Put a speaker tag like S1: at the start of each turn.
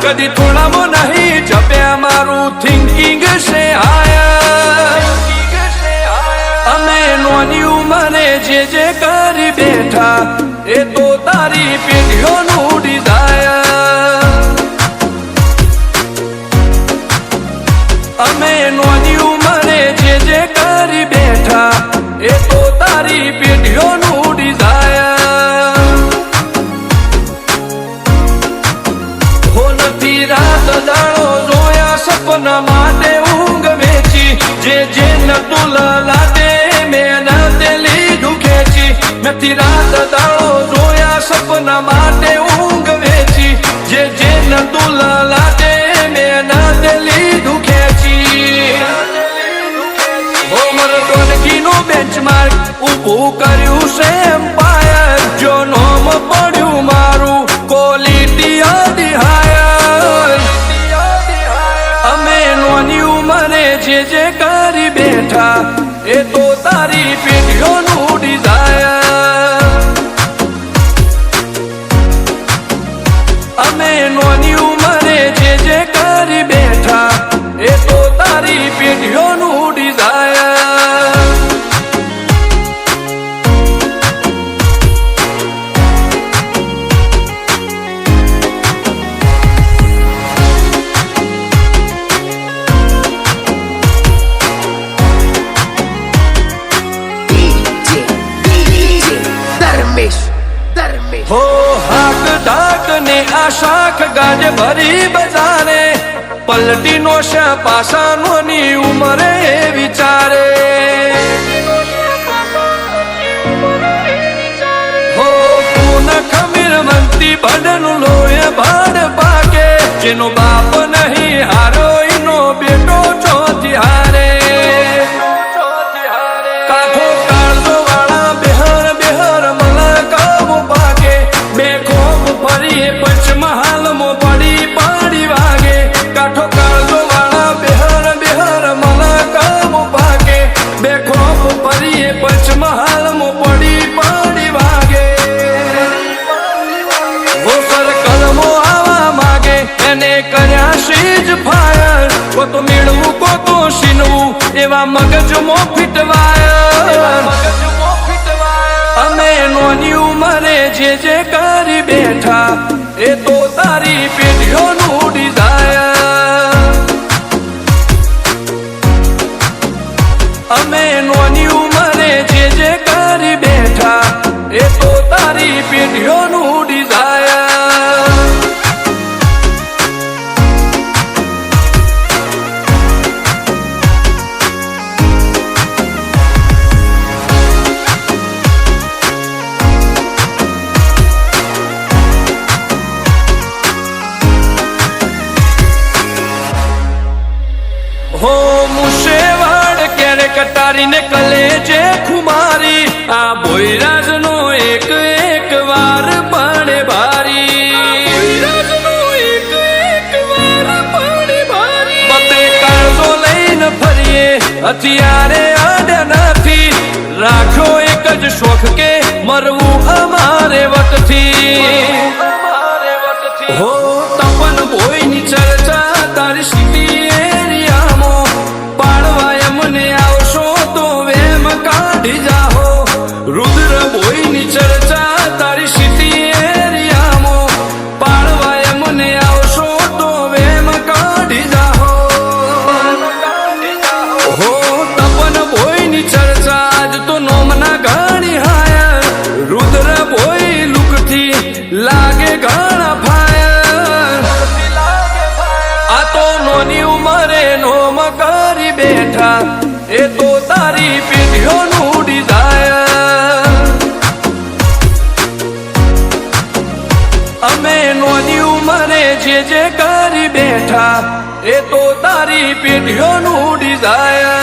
S1: कदी थोड़ा मो नहीं जपे मारू थिंकिंग से आया अमे नोनी उमरे जे करी बैठा ए तो तारी पीढ़ियों नु डिजायर अमे नोनी उमरे जे करी बैठा ए तो तारी पीढ़ियों नु डिजायर रात दाड़ो जोया सपना माटे ऊंग वेची जे नतुल लादे मैंने दिली दुखेची मैं रात दाड़ो जोया सपना माटे ऊंग वेची जे नतुल लादे मैंने दिली दुखेची हो मर दोनगी नो बेंचमार्क उभू कर्यु से एम्पायर जो नोम पड्यू मारू क्वॉलिटी दिहाया जे करी बैठा ए तो तारी पीढ़ियों नु डिजायर अमे नोनी उमरे जे करी बैठा ए तो तारी पीढ़ियों नु डिजायर हो हाक डाक ने आशाख गाज भरी बजारे पलटी नोशा पासा नोनी उमरे विचारे हो पून खमीर मंती बदन लोए भाड़ पाके जिनो बाप नहीं हारो इनो बेटो चौथी हारे काठो काळजो वाला बेहर बेहर मला कामो पाके बेखोफ फरी पंचमहाल मो बड़ी पाड़ी वागे काठो काळजो वाला बेहर बेहर मला कामो पाके बेखोफ फरी पंचमहाल मो बड़ी पाड़ी वागे वो सर्कल मो आवा मागे एने कर्या शीज फायर को तो मेळवू को तो शीनवू एवा मगज मो फिटवायर अमे नोनी उमरे जे करी बैठा ए तो तारी पीढ़ियों नु डिजायर अमे नोनी उमरे जे करी बैठा ए तो तारी पीढ़ियों नु डिजायर हो मुशेवाड़ क्यारे कटारी ने कलेजे खुमारी आ बोईराज नो एक वार पाणे भारी बते काळजो लईने फरीए हथियारे आड्या नथी राख्यो एक ज शोख के मरवू अमारे वटथी हो तपन भोईनी चर्चा तारी सिटी रुद्र बोईनी चर्चा तारी सिटी एरिया मो पाड़वाय मुने आवशो तो वेम काढ़ी जाहो हो तपन बोईनी चर्चा आज तो नोमना घणी हाया रुद्र बोई लुक थी लागे घणा फायर आ तो नोनी उमरे नोम करी बैठा ए तो तारी पीढ़ियों અમે નોની ઉંમરે જે કરી બેઠા એ તો તારી પેઢીઓનું ડિઝાયર